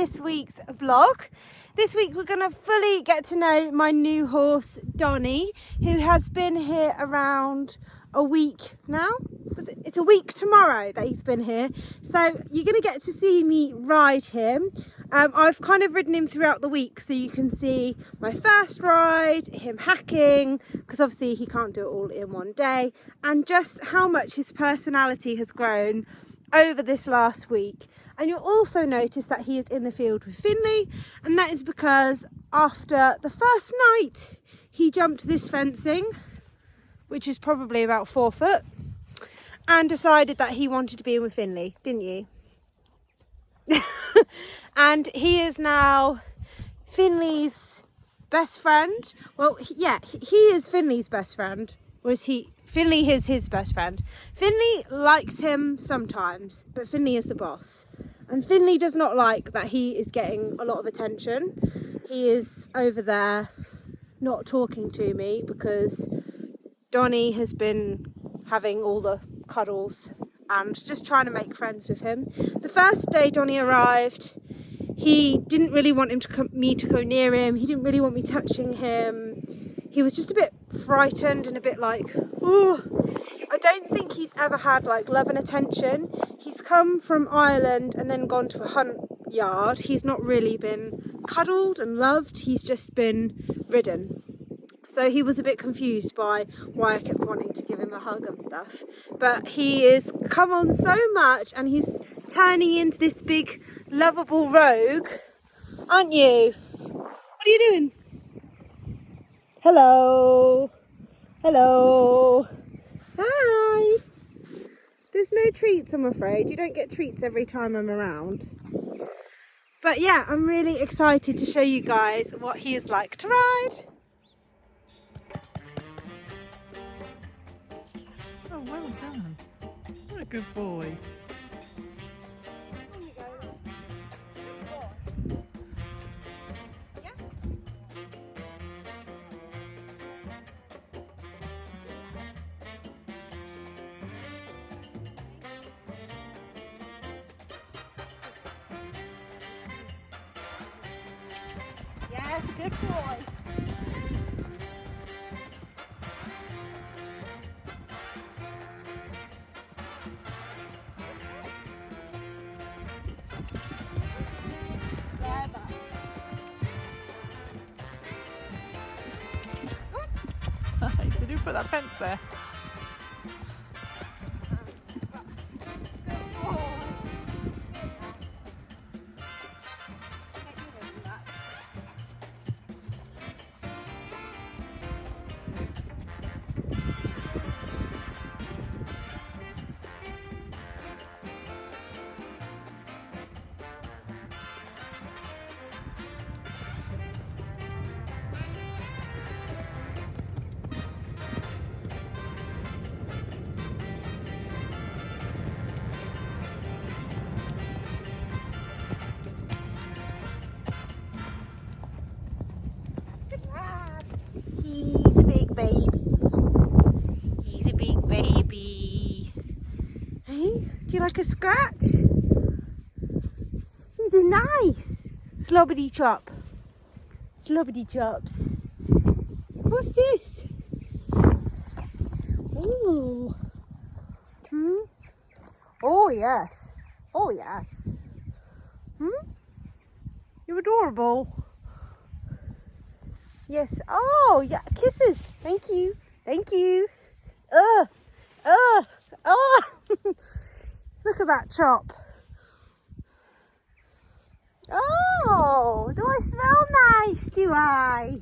this week's vlog. This week we're going to fully get to know my new horse Donny, who has been here around a week now. It's a week tomorrow that he's been here, so you're going to get to see me ride him. I've kind of ridden him throughout the week, so you can see my first ride, him hacking, because obviously he can't do it all in one day, and just how much his personality has grown over this last week. And you'll also notice that he is in the field with Finley, and that is because after the first night he jumped this fencing, which is probably about 4 foot, and decided that he wanted to be in with Finley, didn't you? And he is now Finley's best friend. Well, he is Finley's best friend. Finley is his best friend. Finley likes him sometimes, but Finley is the boss. And Finley does not like that he is getting a lot of attention. He is over there not talking to me because Donny has been having all the cuddles and just trying to make friends with him. The first day Donny arrived, he didn't really want me to go near him. He didn't really want me touching him. He was just a bit frightened and a bit like, oh. I don't think he's ever had like love and attention. He's come from Ireland and then gone to a hunt yard. He's not really been cuddled and loved. He's just been ridden. So he was a bit confused by why I kept wanting to give him a hug and stuff. But he is come on so much, and he's turning into this big lovable rogue, aren't you? What are you doing? Hello. Hello. Hi. There's no treats, I'm afraid. You don't get treats every time I'm around. But yeah, I'm really excited to show you guys what he is like to ride. Oh, well done. What a good boy. Yes, good boy. So do put that fence there. He's a big baby. He's a big baby. Hey, do you like a scratch? He's a nice slobbity chop. Slobbity chops. What's this? Ooh. Oh yes. Oh yes. You're adorable. Yes. Oh, yeah. Kisses. Thank you. Thank you. Look at that chop. Oh, do I smell nice? Do I?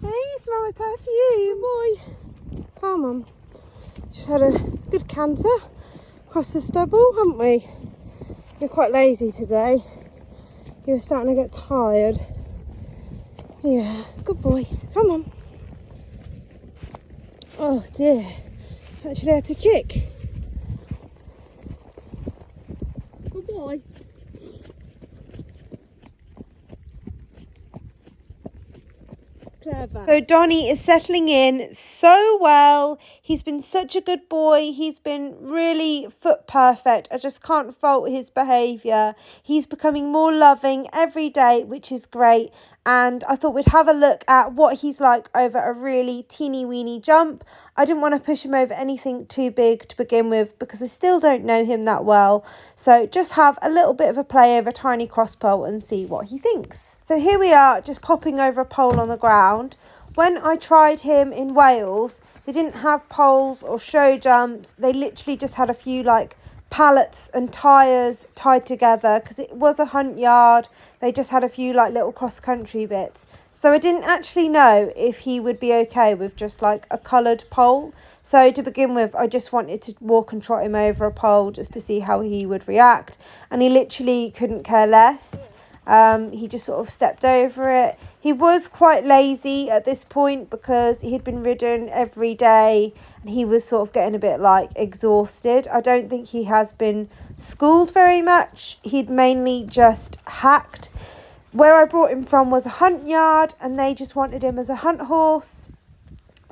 Hey, you smell my perfume, boy. Come on. Just had a good canter across the stubble, haven't we? You're quite lazy today. You're starting to get tired. Yeah, good boy. Come on. Oh dear. Actually had to kick. Good boy. clever. So Donny is settling in so well. He's been such a good boy. He's been really foot perfect. I just can't fault his behaviour. He's becoming more loving every day, which is great. And I thought we'd have a look at what he's like over a really teeny weeny jump. I didn't want to push him over anything too big to begin with because I still don't know him that well. So just have a little bit of a play over a tiny cross pole and see what he thinks. So here we are, just popping over a pole on the ground. When I tried him in Wales, they didn't have poles or show jumps. They literally just had a few like pallets and tyres tied together because it was a hunt yard. They just had a few like little cross-country bits. So I didn't actually know if he would be okay with just like a coloured pole. So to begin with, I just wanted to walk and trot him over a pole just to see how he would react. And he literally couldn't care less. He just sort of stepped over it. He was quite lazy at this point because he'd been ridden every day and he was sort of getting a bit like exhausted. I don't think he has been schooled very much. He'd mainly just hacked. Where I brought him from was a hunt yard and they just wanted him as a hunt horse.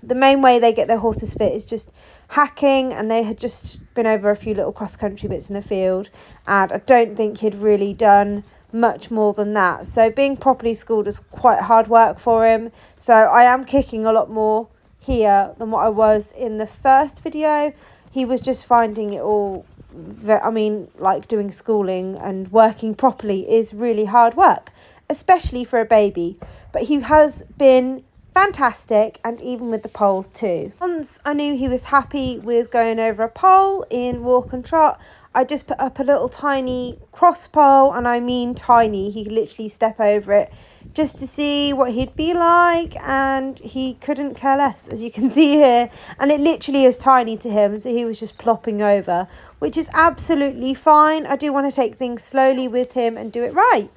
The main way they get their horses fit is just hacking, and they had just been over a few little cross-country bits in the field, and I don't think he'd really done much more than that. So being properly schooled is quite hard work for him. So I am kicking a lot more here than what I was in the first video. He was just finding it all, I mean, like doing schooling and working properly is really hard work, especially for a baby. But he has been fantastic, and even with the poles too. Once I knew he was happy with going over a pole in walk and trot, I just put up a little tiny cross pole, and I mean tiny. He could literally step over it just to see what he'd be like, and he couldn't care less, as you can see here. And it literally is tiny to him, so he was just plopping over, which is absolutely fine. I do want to take things slowly with him and do it right.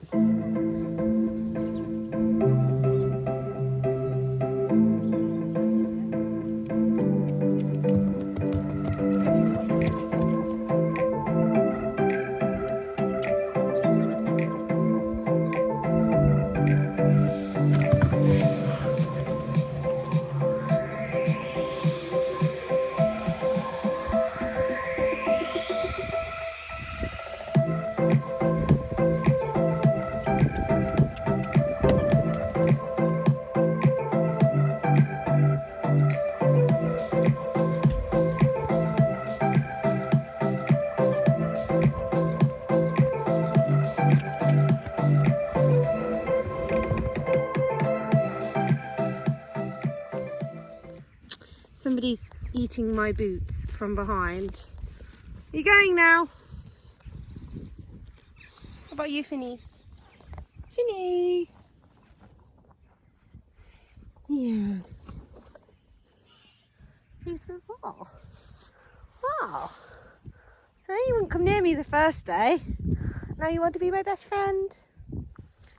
Somebody's eating my boots from behind. Are you going now? How about you, Finny? Finny! Yes. He says, oh. Wow. You wouldn't come near me the first day. Now you want to be my best friend?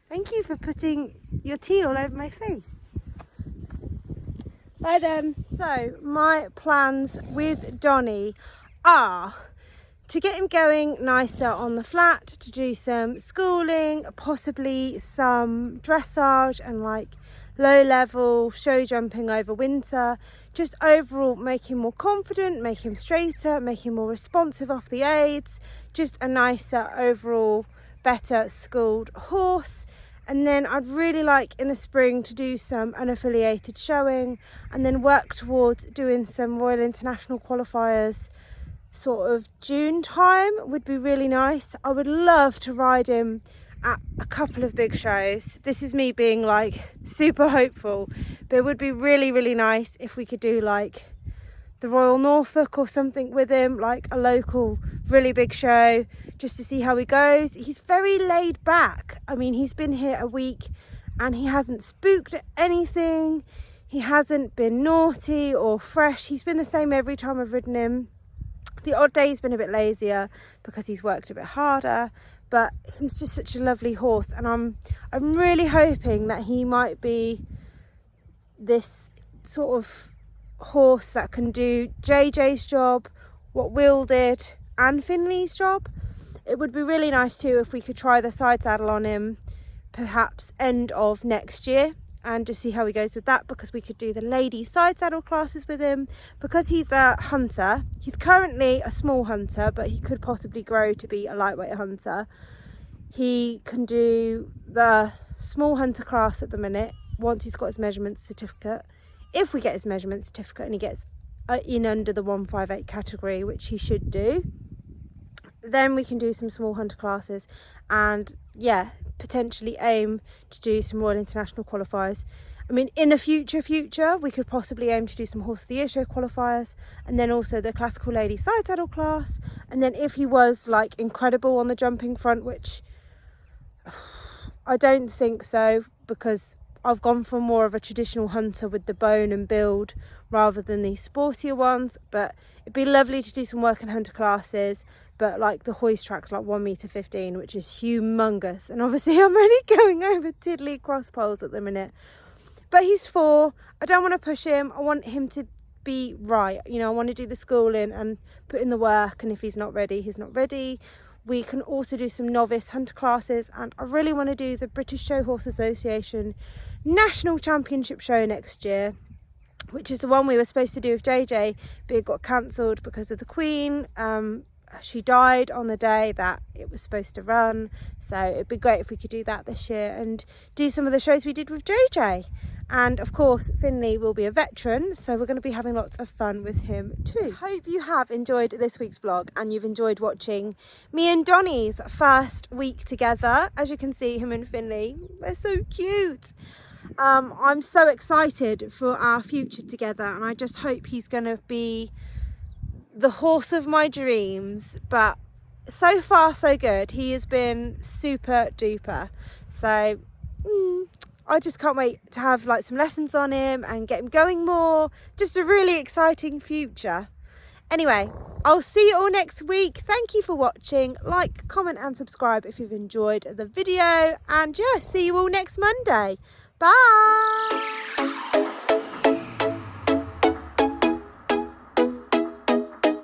Thank you for putting your tea all over my face. Right then, so my plans with Donny are to get him going nicer on the flat, to do some schooling, possibly some dressage and like low level show jumping over winter. Just overall make him more confident, make him straighter, make him more responsive off the aids. Just a nicer overall, better schooled horse. And then I'd really like in the spring to do some unaffiliated showing and then work towards doing some Royal International qualifiers sort of June time would be really nice. I would love to ride him at a couple of big shows. This is me being like super hopeful, but it would be really, really nice if we could do like the Royal Norfolk or something with him, like a local really big show, just to see how he goes. He's very laid back. I mean, he's been here a week and he hasn't spooked at anything. He hasn't been naughty or fresh. He's been the same every time I've ridden him. The odd day he's been a bit lazier because he's worked a bit harder, but he's just such a lovely horse, and I'm really hoping that he might be this sort of horse that can do JJ's job, what Will did, and Finley's job. It would be really nice too if we could try the side saddle on him perhaps end of next year and just see how he goes with that, because we could do the lady side saddle classes with him. Because he's a hunter, he's currently a small hunter, but he could possibly grow to be a lightweight hunter. He can do the small hunter class at the minute once he's got his measurement certificate. If we get his measurement certificate and he gets in under the 158 category, which he should do, then we can do some small hunter classes, and yeah, potentially aim to do some Royal International qualifiers. I mean, in the future, we could possibly aim to do some Horse of the Year show qualifiers, and then also the classical lady side saddle class. And then if he was like incredible on the jumping front, which I don't think so, because I've gone for more of a traditional hunter with the bone and build rather than these sportier ones. But it'd be lovely to do some work in hunter classes, but like the hoist track's like 1.15 meters, which is humongous. And obviously I'm only going over tiddly cross poles at the minute. But he's 4. I don't want to push him. I want him to be right. You know, I want to do the schooling and put in the work. And if he's not ready, he's not ready. We can also do some novice hunter classes. And I really want to do the British Show Horse Association National Championship show next year, which is the one we were supposed to do with JJ, but it got cancelled because of the Queen. She died on the day that it was supposed to run, so it'd be great if we could do that this year and do some of the shows we did with JJ. And of course Finley will be a veteran, so we're going to be having lots of fun with him too. Hope you have enjoyed this week's vlog and you've enjoyed watching me and Donny's first week together. As you can see, him and Finley, they're so cute. I'm so excited for our future together, and I just hope he's going to be the horse of my dreams. But so far so good. He has been super duper, so I just can't wait to have like some lessons on him and get him going more. Just a really exciting future. Anyway, I'll see you all next week. Thank you for watching. Like, comment and subscribe if you've enjoyed the video, and yeah, see you all next Monday. Bye.